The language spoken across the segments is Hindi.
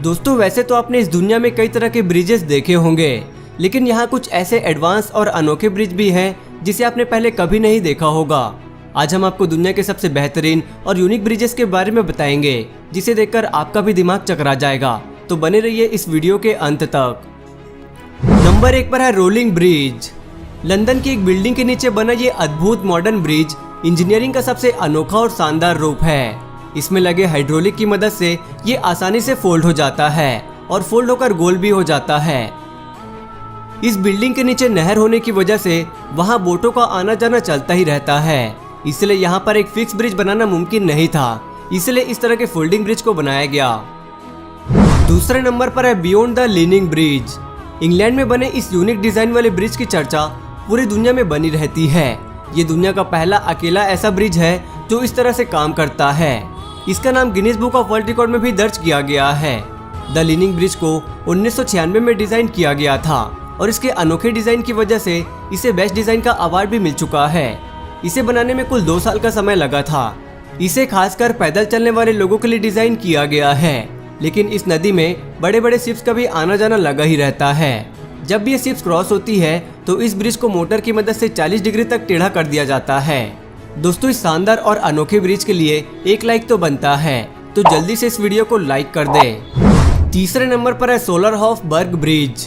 दोस्तों वैसे तो आपने इस दुनिया में कई तरह के ब्रिजेस देखे होंगे, लेकिन यहाँ कुछ ऐसे एडवांस और अनोखे ब्रिज भी हैं जिसे आपने पहले कभी नहीं देखा होगा। आज हम आपको दुनिया के सबसे बेहतरीन और यूनिक ब्रिजेस के बारे में बताएंगे, जिसे देखकर आपका भी दिमाग चकरा जाएगा। तो बने रहिए इस वीडियो के अंत तक। नंबर 1 पर है रोलिंग ब्रिज। लंदन की एक बिल्डिंग के नीचे बना ये अद्भुत मॉडर्न ब्रिज इंजीनियरिंग का सबसे अनोखा और शानदार रूप है। इसमें लगे हाइड्रोलिक की मदद से ये आसानी से फोल्ड हो जाता है और फोल्ड होकर गोल भी हो जाता है। इस बिल्डिंग के नीचे नहर होने की वजह से वहां बोटों का आना जाना चलता ही रहता है, इसलिए यहाँ पर एक फिक्स ब्रिज बनाना मुमकिन नहीं था, इसलिए इस तरह के फोल्डिंग ब्रिज को बनाया गया। दूसरे नंबर पर है beyond the leaning bridge. England में बने इस यूनिक डिजाइन वाले ब्रिज की चर्चा पूरी दुनिया में बनी रहती है। ये दुनिया का पहला अकेला ऐसा ब्रिज है जो इस तरह से काम करता है। इसका नाम Guinness book of world record में भी दर्ज किया गया है। द लीनिंग ब्रिज को 1996 में डिजाइन किया गया था और इसके अनोखे डिजाइन की वजह से इसे बेस्ट डिजाइन का अवार्ड भी मिल चुका है। इसे बनाने में कुल 2 साल का समय लगा था। इसे खासकर पैदल चलने वाले लोगों के लिए डिजाइन किया गया है, लेकिन इस नदी में बड़े बड़े शिप्स का भी आना जाना लगा ही रहता है। जब भी ये शिप्स क्रॉस होती है तो इस ब्रिज को मोटर की मदद से 40 डिग्री तक टेढ़ा कर दिया जाता है। दोस्तों इस शानदार और अनोखे ब्रिज के लिए एक लाइक तो बनता है, तो जल्दी से इस वीडियो को लाइक कर दें। तीसरे नंबर पर है सोलरहोफबर्ग ब्रिज।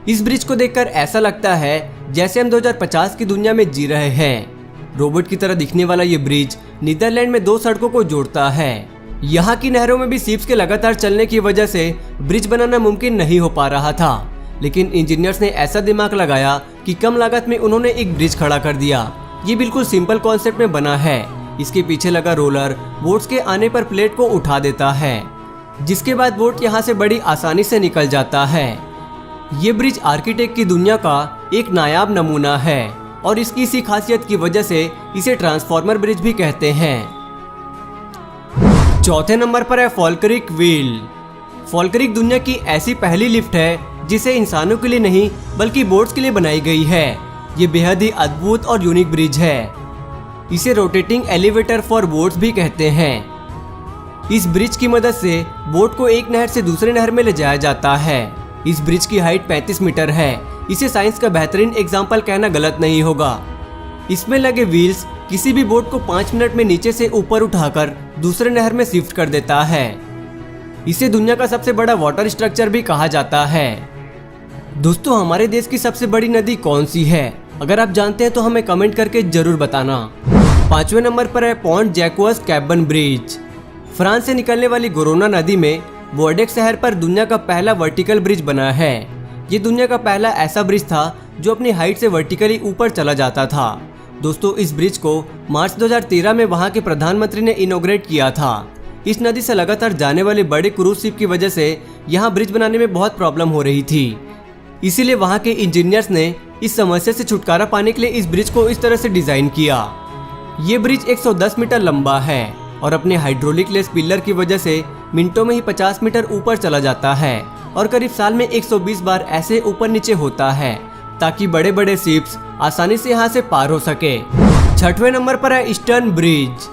इस ब्रिज को देखकर ऐसा लगता है जैसे हम 2050 की दुनिया में जी रहे हैं। रोबोट की तरह दिखने वाला ये ब्रिज नीदरलैंड में 2 सड़कों को जोड़ता है। यहाँ की नहरों में भी शिप्स के लगातार चलने की वजह से ब्रिज बनाना मुमकिन नहीं हो पा रहा था, लेकिन इंजीनियर्स ने ऐसा दिमाग लगाया कि कम लागत में उन्होंने एक ब्रिज खड़ा कर दिया। ये बिल्कुल सिंपल कॉन्सेप्ट में बना है। इसके पीछे लगा रोलर बोट्स के आने पर प्लेट को उठा देता है, जिसके बाद बोट यहाँ से बड़ी आसानी से निकल जाता है। ये ब्रिज आर्किटेक्ट की दुनिया का एक नायाब नमूना है और इसकी इसी खासियत की वजह से इसे ट्रांसफॉर्मर ब्रिज भी कहते हैं। चौथे नंबर पर है फॉल्करिक व्हील। फॉल्करिक दुनिया की ऐसी पहली लिफ्ट है जिसे इंसानों के लिए नहीं बल्कि बोट्स के लिए बनाई गई है। ये बेहद ही अद्भुत और यूनिक ब्रिज है। इसे रोटेटिंग एलिवेटर फॉर बोट्स भी कहते हैं। इस ब्रिज की मदद से बोट को एक नहर से दूसरे नहर में ले जाया जाता है। इस ब्रिज की हाइट 35 मीटर है। इसे साइंस का बेहतरीन एग्जाम्पल कहना गलत नहीं होगा। इसमें लगे व्हील्स किसी भी बोट को 5 मिनट में नीचे से ऊपर उठाकर दूसरे नहर में शिफ्ट कर देता है। इसे दुनिया का सबसे बड़ा वाटर स्ट्रक्चर भी कहा जाता है। दोस्तों हमारे देश की सबसे बड़ी नदी कौन सी है? अगर आप जानते हैं तो हमें कमेंट करके जरूर बताना। 5वें नंबर पर है पॉन्ट जैक्वस कैबन ब्रिज। फ्रांस से निकलने वाली गोरोना नदी में बोर्डेक्स शहर पर दुनिया का पहला वर्टिकल ब्रिज बना है। ये दुनिया का पहला ऐसा ब्रिज था जो अपनी हाइट से वर्टिकली ऊपर चला जाता था। दोस्तों इस ब्रिज को मार्च 2013 में वहां के प्रधानमंत्री ने इनॉग्रेट किया था। इस नदी से लगातार जाने वाले बड़े क्रूज शिप की वजह से यहाँ ब्रिज बनाने में बहुत प्रॉब्लम हो रही थी, इसीलिए वहां के इंजीनियर्स ने इस समस्या से छुटकारा पाने के लिए इस ब्रिज को इस तरह से डिजाइन किया। ये ब्रिज 110 मीटर लंबा है और अपने हाइड्रोलिक लेस पिलर की वजह से मिनटों में ही 50 मीटर ऊपर चला जाता है और करीब साल में 120 बार ऐसे ऊपर नीचे होता है, ताकि बड़े बड़े शिप्स आसानी से यहाँ से पार हो सके। 6वें नंबर पर है ईस्टर्न ब्रिज।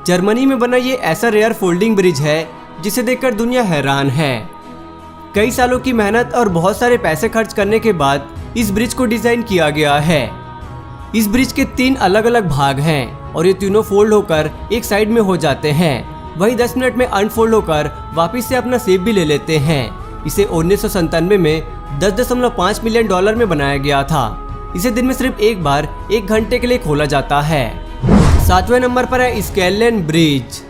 जर्मनी में बना ये ऐसा रेयर फोल्डिंग ब्रिज है जिसे देखकर दुनिया हैरान है। कई सालों की मेहनत और बहुत सारे पैसे खर्च करने के बाद इस ब्रिज को डिजाइन किया गया है। इस ब्रिज के 3 अलग अलग भाग हैं और ये तीनों फोल्ड होकर एक साइड में हो जाते हैं। वही 10 मिनट में अनफोल्ड होकर वापस से अपना शेप भी ले लेते हैं। इसे 1997 में $10.5 मिलियन में बनाया गया था। इसे दिन में सिर्फ एक बार 1 घंटे के लिए खोला जाता है। 7वें नंबर पर है स्केललेन ब्रिज।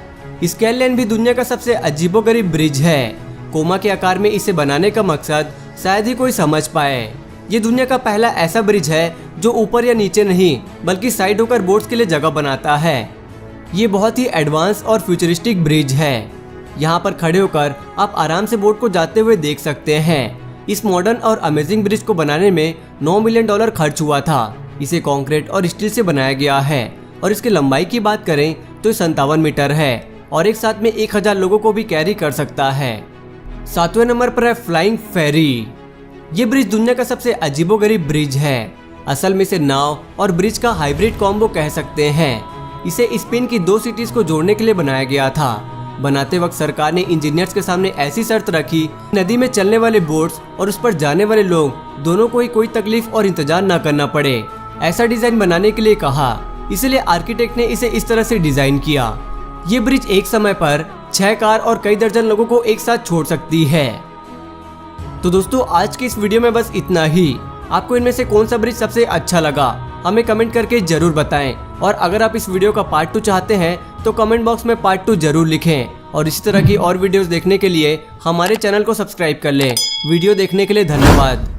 स्केललेन भी दुनिया का सबसे अजीबोगरीब ब्रिज है। कोमा के आकार में इसे बनाने का मकसद शायद ही कोई समझ पाए। ये दुनिया का पहला ऐसा ब्रिज है जो ऊपर या नीचे नहीं बल्कि साइड होकर बोट्स के लिए जगह बनाता है। ये बहुत ही एडवांस और फ्यूचरिस्टिक ब्रिज है। यहाँ पर खड़े होकर आप आराम से बोट को जाते हुए देख सकते हैं। इस मॉडर्न और अमेजिंग ब्रिज को बनाने में $9 मिलियन खर्च हुआ था। इसे कंक्रीट और स्टील से बनाया गया है और इसकी लंबाई की बात करें तो 57 मीटर है और एक साथ में 1000 लोगों को भी कैरी कर सकता है। 7वें नंबर पर है फ्लाइंग फेरी। ये ब्रिज दुनिया का सबसे अजीबोगरीब ब्रिज है। असल में इसे नाव और ब्रिज का हाइब्रिड कॉम्बो कह सकते हैं। इसे स्पेन की 2 सिटीज को जोड़ने के लिए बनाया गया था। बनाते वक्त सरकार ने इंजीनियर्स के सामने ऐसी शर्त रखी, नदी में चलने वाले बोट्स और उस पर जाने वाले लोग दोनों को ही कोई तकलीफ और इंतजार न करना पड़े। ऐसा डिजाइन बनाने के लिए कहा, इसलिए आर्किटेक्ट ने इसे इस तरह से डिजाइन किया। ये ब्रिज एक समय पर 6 कार और कई दर्जन लोगों को एक साथ छोड़ सकती है। तो दोस्तों आज की इस वीडियो में बस इतना ही। आपको इनमें से कौन सा ब्रिज सबसे अच्छा लगा हमें कमेंट करके जरूर बताएं। और अगर आप इस वीडियो का पार्ट 2 चाहते हैं तो कमेंट बॉक्स में पार्ट 2 जरूर लिखें। और इसी तरह की और वीडियोस देखने के लिए हमारे चैनल को सब्सक्राइब कर लें। वीडियो देखने के लिए धन्यवाद।